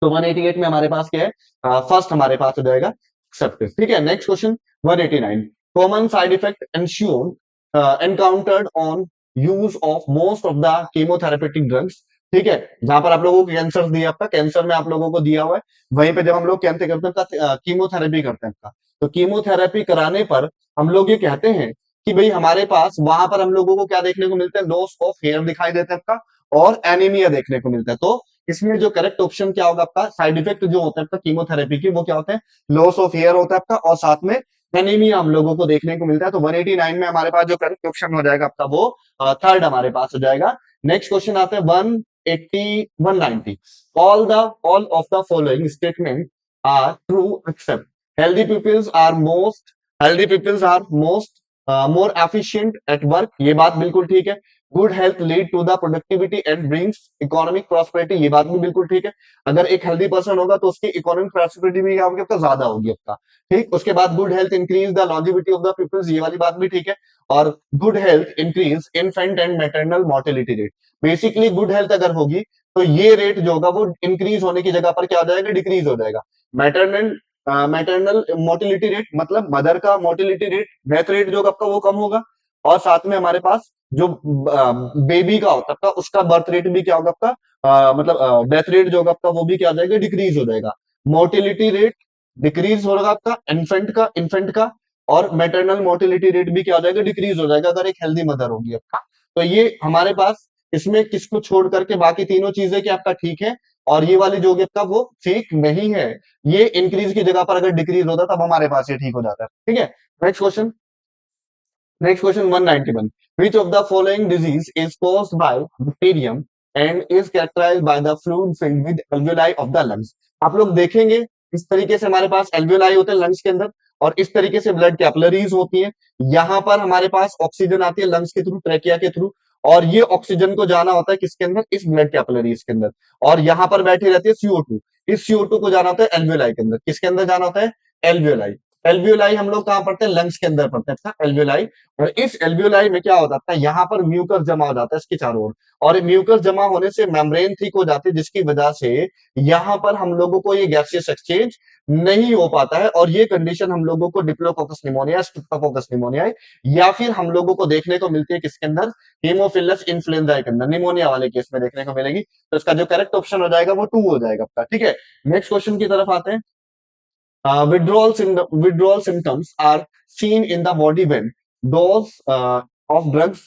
तो 188 में हमारे पास क्या है, फर्स्ट हमारे पास हो जाएगा एक्सेप्टेड, ठीक है। Next question 189, common side effect ensure encountered on use of most of the chemotherapeutic drugs, ठीक है, जहां पर आप लोगों को कैंसर दिया आपका, कैंसर में आप लोगों को दिया हुआ है, वहीं पे जब हम लोग कैंसर करते हैं कीमोथेरेपी करते हैं आपका, तो कीमोथेरेपी कराने पर हम लोग ये कहते हैं कि भाई हमारे पास वहां पर हम लोगों को क्या देखने को मिलता है, लॉस ऑफ हेयर दिखाई देता है आपका, और एनीमिया देखने को मिलता है। तो इसमें जो करेक्ट ऑप्शन क्या होगा आपका, साइड इफेक्ट जो होता है आपका कीमोथेरेपी की, वो क्या होते हैं, लॉस ऑफ हेयर होता है आपका, और साथ में एनीमिया हम लोगों को देखने को मिलता है। तो 189 में हमारे पास जो करेक्ट ऑप्शन हो जाएगा आपका, वो थर्ड हमारे पास हो जाएगा। नेक्स्ट क्वेश्चन आता है 180 190, all of the following statement are true except healthy peoples are most healthy peoples are most more efficient at work, ये बात बिल्कुल ठीक है। Good health lead to the productivity and brings economic prosperity, ये बात भी बिल्कुल ठीक है। अगर एक हेल्दी पर्सन होगा तो उसकी इकोनॉमिक प्रॉस्पेरिटी भी आपका ज्यादा होगी आपका, ठीक। उसके बाद good health increase the longevity of the peoples, ये वाली बात भी ठीक है। और good health increase infant and maternal mortality rate, basically good health अगर होगी तो ये रेट जो होगा वो इंक्रीज होने की जगह पर क्या हो जाएगा, डिक्रीज हो जाएगा। मैटरनल मैटरनल मोर्टिलिटी रेट मतलब मदर का मोर्टिलिटी रेट, डेथ रेट जो आपका वो कम होगा, और साथ में हमारे पास जो बेबी का होता है उसका बर्थ रेट भी क्या होगा आपका, मतलब डेथ रेट जो होगा आपका वो भी क्या हो जाएगा, डिक्रीज हो जाएगा। मोर्टिलिटी रेट डिक्रीज होगा आपका इन्फेंट का, और मैटरनल मोर्टिलिटी रेट भी क्या हो जाएगा, डिक्रीज हो जाएगा अगर एक हेल्दी मदर होगी आपका। तो ये हमारे पास इसमें किसको छोड़ करके बाकी तीनों चीजें क्या आपका ठीक है, और ये वाली जो आपका वो ठीक नहीं है, ये इंक्रीज की जगह पर अगर डिक्रीज होता तब हमारे पास ये ठीक हो जाता है, ठीक है। Next question 191, which of the following disease is caused by bacterium and is characterized by the fluid filled with alveoli of the lungs। आप लोग देखेंगे इस तरीके से हमारे पास एल्वियोलाई होते हैं लंग्स के अंदर, और इस तरीके से ब्लड कैपिलरीज होती है, यहाँ पर हमारे पास ऑक्सीजन आती है लंग्स के थ्रू, ट्रैकिया के थ्रू, और ये ऑक्सीजन को जाना होता है किसके अंदर, इस ब्लड कैपिलरीज के अंदर, और यहाँ पर बैठी रहती है CO2, इस CO2 को जाना होता है एल्वियोलाई के अंदर, किसके अंदर जाना होता है, एल्वियोलाई। एल्वियोलाई हम लोग कहाँ पढ़ते हैं, लंग्स के अंदर पढ़ते हैं एल्वियोलाई। और इस एल्वियोलाई में क्या हो जाता है, यहाँ पर म्यूकस जमा हो जाता है इसके चारों ओर, और म्यूकस जमा होने से मेम्ब्रेन थिक हो जाती है, जिसकी वजह से यहाँ पर हम लोगों को ये गैसियस एक्सचेंज नहीं हो पाता है, और ये कंडीशन हम लोगों को डिप्लोकोकस निमोनिया, स्ट्रेप्टोकोकस निमोनिया, या फिर हम लोगों को देखने को मिलती है किसके अंदर, हीमोफिलस इन्फ्लुएंजा के अंदर, निमोनिया वाले केस में देखने को मिलेगी। तो इसका जो करेक्ट ऑप्शन हो जाएगा वो 2 हो जाएगा आपका, ठीक है। नेक्स्ट क्वेश्चन की तरफ आते हैं। Withdrawal symptoms are seen in the body when dose of drugs,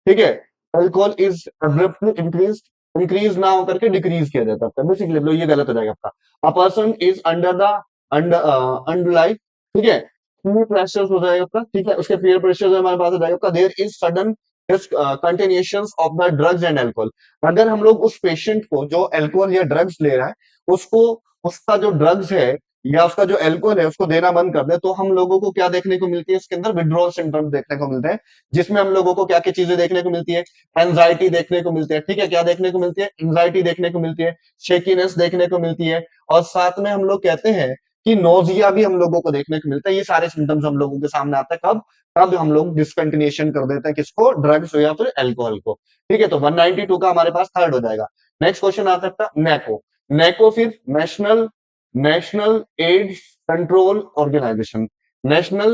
ठीक है, अल्कोहल इज abruptly increase ना होकर के डिक्रीज किया जाता है, बेसिकली ये गलत हो जाएगा आपका। A person is under the under life, ठीक है, पीयर प्रेशर हो जाएगा आपका, ठीक है, उसके पीयर प्रेशर हमारे पास हो जाएगा आपका, there is sudden continuations of the drugs and alcohol. अगर हम लोग उस पेशेंट को जो अल्कोहल या ड्रग्स ले रहा है, उसको उसका जो ड्रग्स है या उसका जो एल्कोहल है उसको देना बंद कर दे, तो हम लोगों को क्या देखने को मिलती है, इसके अंदर विड्रॉल सिम्टम्स देखने को मिलते हैं, जिसमें हम लोगों को क्या क्या चीजें देखने को मिलती है, एंजाइटी देखने को मिलती है, ठीक है, क्या देखने को मिलती है, एंजाइटी देखने को मिलती है, शेकीनेस देखने को मिलती है, और साथ में हम लोग कहते हैं कि नोजिया भी हम लोगों को देखने को मिलता है। ये सारे सिम्टम्स हम लोगों के सामने आते हैं कब, तब हम लोग डिसकंटिन्यूएशन कर देते हैं किसको, ड्रग्स या फिर एल्कोहल को, ठीक है। तो 192 का हमारे पास थर्ड हो जाएगा। नेक्स्ट क्वेश्चन आता है नेको, नेको फिर national national AIDS control organisation, national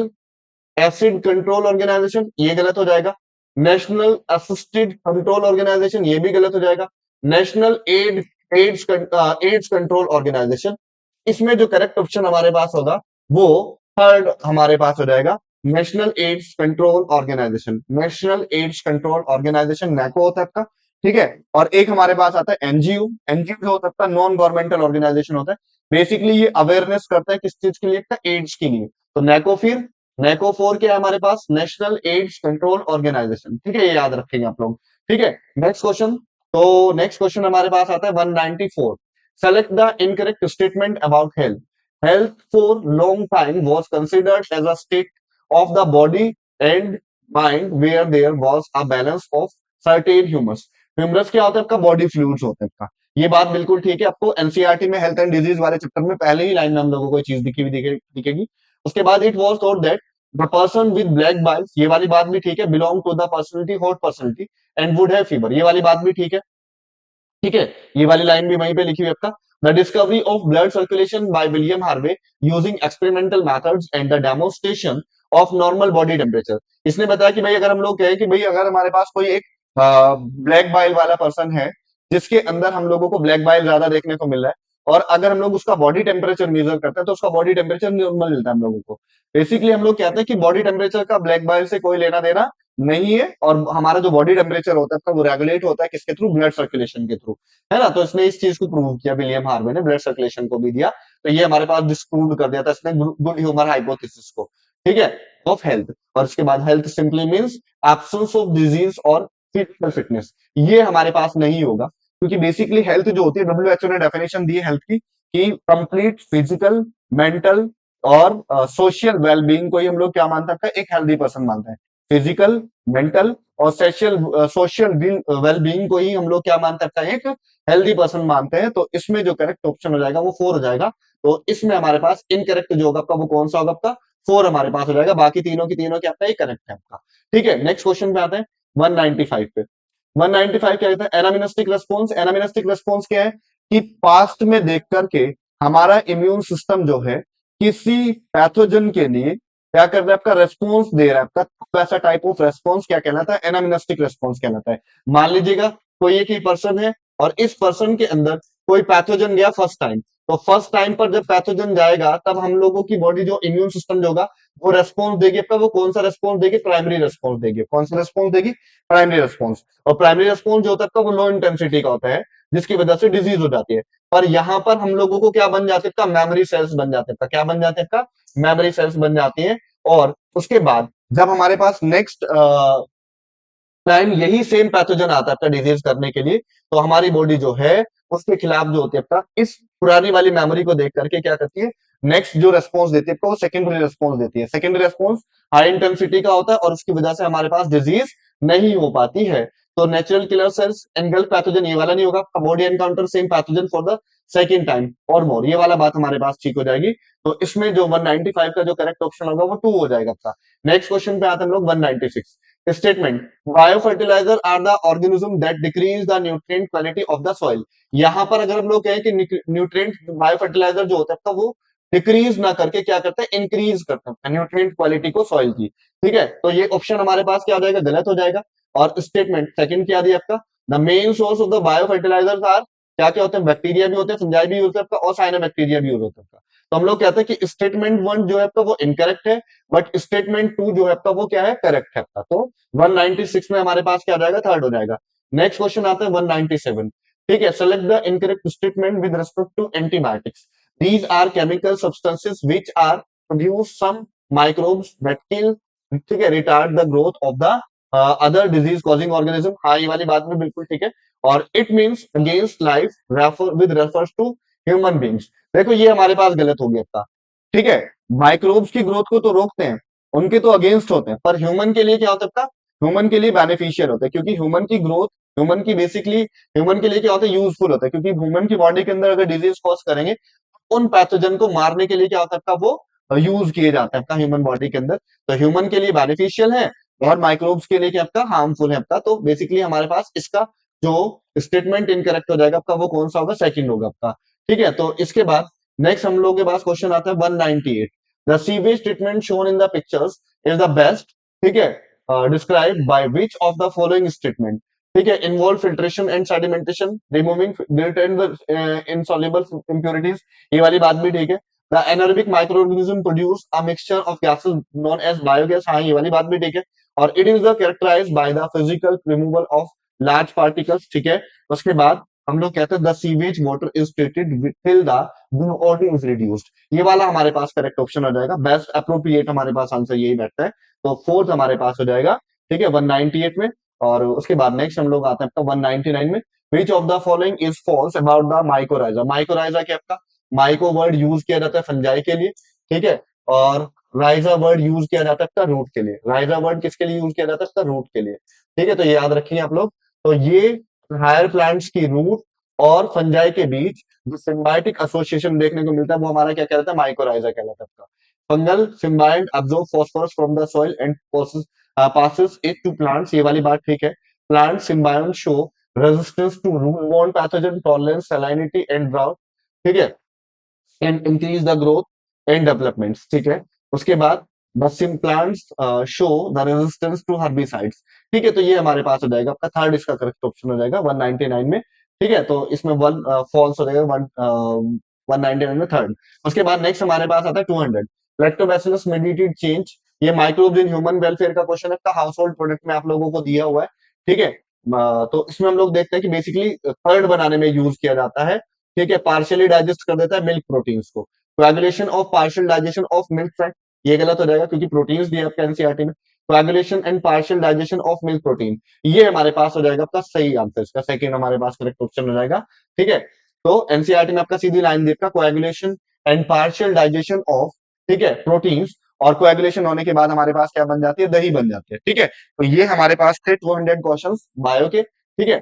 acid control organisation, ये गलत हो जाएगा। नेशनल असिस्टेड कंट्रोल ऑर्गेनाइजेशन, ये भी गलत हो जाएगा। नेशनल एड्स कंट्रोल ऑर्गेनाइजेशन, इसमें जो करेक्ट ऑप्शन हमारे पास होगा वो थर्ड हमारे पास हो जाएगा, national AIDS control organisation. National AIDS control organisation NACO होता है आपका, ठीक है। और एक हमारे पास आता है एनजीओ। एनजीओ जो होता है नॉन गवर्नमेंटल ऑर्गेनाइजेशन होता है, बेसिकली ये अवेयरनेस करता है किस चीज के लिए, एड्स के लिए। तो नेकोफिर, नेकोफोर क्या है हमारे पास, नेशनल एड्स कंट्रोल ऑर्गेनाइजेशन। ठीक है, ये याद रखेंगे आप लोग। ठीक है, नेक्स्ट क्वेश्चन। तो नेक्स्ट क्वेश्चन हमारे पास आता है 194। Select the incorrect statement about health. Health for long time was considered as a state of the body and mind where there was a balance of certain humours. Humours क्या होता है आपका, body fluids होता है आपका। ये बात बिल्कुल ठीक है, आपको एनसीईआरटी में हेल्थ एंड डिजीज वाले चैप्टर में पहले ही लाइन में हम लोगों को ये चीज दिखी हुई दिखेगी। उसके बाद it was thought that the person with black biles, ये वाली बात भी ठीक है, belong to the personality hot personality and would have fever, ये वाली बात भी ठीक है। ठीक है, ये वाली लाइन भी वहीं पे लिखी हुई है आपका। The discovery of blood circulation by William Harvey using experimental methods and the demonstration of normal body temperature. इसने बताया कि भाई अगर हम लोग कहें कि भाई अगर हमारे पास कोई एक ब्लैक बाइल वाला पर्सन है, जिसके अंदर हम लोगों को ब्लैक बाइल ज्यादा देखने को मिल रहा है, और अगर हम लोग उसका बॉडी टेम्परेचर मेजर करते हैं तो उसका बॉडी टेम्परेचर नॉर्मल मिलता है हम लोगों को। बेसिकली हम लोग कहते हैं कि बॉडी टेम्परेचर का ब्लैक बाइल से कोई लेना देना नहीं है, और हमारा जो बॉडी टेम्परेचर होता है वो रेगुलेट होता है किसके थ्रू, ब्लड सर्कुलेशन के थ्रू, है ना। तो इसने इस चीज को प्रूव किया, विलियम हार्वे ने ब्लड सर्कुलेशन को भी दिया। तो ये हमारे पास डिस्प्रूव कर दिया था इसने गुड ह्यूमर हाइपोथेसिस को। ठीक है, ऑफ हेल्थ। और इसके बाद health simply means absence of disease और फिजिकल फिटनेस। ये हमारे पास नहीं होगा, क्योंकि बेसिकली हेल्थ जो होती है, डब्ल्यूएचओ ने डेफिनेशन दी है हेल्थ की कि कंप्लीट फिजिकल, मेंटल और सोशल वेलबींग को ही हम लोग क्या मानते हैं, एक हेल्दी पर्सन मानते हैं। फिजिकल, मेंटल और सोशल सोशल वेलबींग को ही हम लोग क्या मानते हैं, एक हेल्दी पर्सन मानते हैं। तो इसमें जो करेक्ट ऑप्शन हो जाएगा वो 4 हो जाएगा। तो इसमें हमारे पास इनकरेक्ट जो होगा आपका वो कौन सा होगा, आपका 4 हमारे पास हो जाएगा। बाकी तीनों की तीनों क्या आपका एक करेक्ट है आपका। ठीक है, नेक्स्ट क्वेश्चन पे आते हैं 195 पे। 195 क्या कहता है, एनामिनेस्टिक रेस्पॉन्स। एनामिनेस्टिक रेस्पॉन्स क्या है कि पास्ट में देख करके हमारा इम्यून सिस्टम जो है किसी पैथोजन के लिए क्या कर रहा है, आपका रेस्पॉन्स दे रहा है आपका। तो ऐसा टाइप ऑफ रेस्पॉन्स क्या कहलाता है, एनामिनेस्टिक रेस्पॉन्स कहलाता है। मान लीजिएगा कोई एक ही पर्सन है, और इस पर्सन के अंदर कोई पैथोजन गया फर्स्ट टाइम। तो फर्स्ट टाइम पर जब पैथोजन जाएगा तब हम लोगों की बॉडी जो इम्यून सिस्टम जो होगा वो रेस्पॉन्स देगी आपका। वो कौन सा रेस्पॉन्स देगी, प्राइमरी रेस्पॉन्स देगी। कौन सा रेस्पॉन्स देगी, प्राइमरी रेस्पॉन्स। और प्राइमरी रेस्पॉन्स जो होता है आपका वो लो इंटेंसिटी का होता है, जिसकी वजह से डिजीज हो जाती है। पर यहां पर हम लोगों को क्या बन जाते हैं, मेमोरी सेल्स बन जाते हैं। क्या बन जाते हैं, मेमोरी सेल्स बन जाती है। और उसके बाद जब हमारे पास नेक्स्ट टाइम यही सेम पैथोजन आता है आपका डिजीज करने के लिए, तो हमारी बॉडी जो है उसके खिलाफ जो होती है आपका इस पुरानी वाली मेमोरी को देख करके क्या करती है, नेक्स्ट जो रेस्पॉन्स देती है आपको वो सेकेंडरी रेस्पॉन्स देती है। सेकेंडरी रेस्पॉन्स हाई इंटेंसिटी का होता है, और उसकी वजह से हमारे पास डिजीज नहीं हो पाती है। तो natural killer cells engulf pathogen ये वाला नहीं होगा, body encounter same pathogen for the second time और मोर, ये वाला बात हमारे पास ठीक हो जाएगी। तो इसमें जो 195 का जो करेक्ट ऑप्शन होगा वो 2 हो जाएगा आपका। नेक्स्ट क्वेश्चन पे आते हैं हम लोग 196 statement. Biofertilizer are the organism that decrease the nutrient quality of the soil. यहां पर अगर हम लोग कहें कि न्यूट्रिएंट बायोफर्टिलाइजर जो होता है वो डिक्रीज ना करके क्या करते हैं, इंक्रीज करते हैं न्यूट्रिएंट क्वालिटी को सॉइल की। ठीक है, तो ये ऑप्शन हमारे पास क्या हो जाएगा, गलत हो जाएगा। और स्टेटमेंट सेकंड क्या दिया आपका, the main source of the biofertilisers are, क्या क्या होते हैं, बैक्टीरिया भी होते हैं, फंजाई भी यूज होता है और साइनोबैक्टीरिया भी यूज होता है। तो हम लोग कहते हैं कि स्टेटमेंट 1 जो है आपका वो इनकरेक्ट है, बट स्टेटमेंट 2 जो है आपका वो क्या है, करेक्ट है आपका। तो 196 में हमारे पास क्या आ जाएगा, थर्ड हो जाएगा। नेक्स्ट क्वेश्चन आता है 197। ठीक है, select the incorrect statement with respect to antibiotics. These are chemical substances which are produce some microbes that kill, ठीक है, retard the growth of the other disease causing organism. हाँ, ये वाली बात भी बिल्कुल ठीक है। और it means against life with refers to human beings. देखो ये हमारे पास गलत हो गया था। ठीक है, माइक्रोब्स की ग्रोथ को तो रोकते हैं, उनके तो अगेंस्ट होते हैं, पर ह्यूमन के लिए क्या होता है, ह्यूमन के लिए बेनिफिशियल होता है, क्योंकि ह्यूमन की ग्रोथ, ह्यूमन की बेसिकली ह्यूमन के लिए क्या होता है, यूजफुल होता है। क्योंकि ह्यूमन की बॉडी के अंदर अगर डिजीज कॉज करेंगे, उन पैथोजन को मारने के लिए क्या होता है आपका, वो यूज किए जाते हैं आपका ह्यूमन बॉडी के अंदर। तो ह्यूमन के लिए बेनिफिशियल है, और माइक्रोब्स के लिए क्या आपका हार्मफुल है आपका। तो बेसिकली हमारे पास इसका जो स्टेटमेंट इनकरेक्ट हो जाएगा आपका, वो कौन सा होगा, सेकंड होगा आपका। ठीक है, तो इसके बाद नेक्स्ट हम लोग के पास क्वेश्चन आता है 198। The sewage treatment shown in the pictures is the best, ठीक है, describe by which of the following statement. ठीक है, involve filtration and sedimentation, removing dirt and insoluble impurities, ये वाली बात भी ठीक है। The anaerobic microorganism produce a mixture of gases known as biogas, हाँ ये वाली बात भी ठीक है। और it is the characterised by the physical removal of large particles, ठीक है। उसके बाद हम लोग कहते हैं the sewage water is treated till the body is reduced. ये वाला हमारे पास करेक्ट ऑप्शन हो जाएगा, बेस्ट अप्रोप्रिएट हमारे पास आंसर यही बैठता है। तो फोर्थ हमारे पास हो जाएगा, ठीक है, 198 में। और उसके बाद नेक्स्ट हम लोग आते हैं आपका 199 में। Which of the following is false about the mycorrhiza. Mycorrhiza क्या आपका, माइको वर्ड यूज किया जाता है फंजाई के लिए, ठीक है। और राइजा वर्ड यूज किया जाता है आपका रूट के लिए। राइजा वर्ड किसके लिए यूज किया जाता है आपका, रूट के लिए, ठीक है। तो ये याद रखिए आप लोग। तो ये हायर प्लांट्स की रूट और फंजाई के बीच जो सिम्बायोटिक एसोसिएशन देखने को मिलता है वो हमारा क्या कहलाता है, माइकोराइजा कहलाता है आपका। Fungal symbiote absorb phosphorus from the soil and passes it to plants, ये वाली बात ठीक है। Plant symbionts show resistance to root-borne pathogen, tolerance, salinity and drought, ठीक है, and increase the growth and development, ठीक है। उसके बाद the sim plants show the resistance to herbicides, ठीक है। तो ये हमारे पास हो जाएगा आपका थर्ड, इसका करेक्ट ऑप्शन हो जाएगा 199 में, ठीक है। तो इसमें वन फॉल्स हो जाएगा, 199 में थर्ड। उसके बाद नेक्स्ट हमारे पास आता है 200, लैक्टोबैसिलस मेडिएटेड चेंज। ये माइक्रोब्स इन ह्यूमन वेलफेयर का क्वेश्चन है, हाउस होल्ड प्रोडक्ट में आप लोगों को दिया हुआ है, ठीक है। तो इसमें हम लोग देखते हैं कि बेसिकली कर्ड बनाने में यूज किया जाता है, ठीक है। पार्शियली डाइजेस्ट कर देता है मिल्क प्रोटीन्स को। Coagulation of partial digestion of milk fat, ये गलत हो जाएगा क्योंकि प्रोटीन्स दिए आपके एनसीईआरटी में। Coagulation and partial digestion of milk protein, ये हमारे पास हो जाएगा आपका सही आंसर, इसका सेकंड हमारे पास करेक्ट ऑप्शन हो जाएगा, ठीक है। तो एनसीईआरटी में आपका सीधी लाइन देखा, coagulation and partial digestion of, ठीक है, प्रोटीन्स। और कोएगुलेशन होने के बाद हमारे पास क्या बन जाती है, दही बन जाती है, ठीक है। तो ये हमारे पास थे 200 क्वेश्चन बायो के, ठीक है।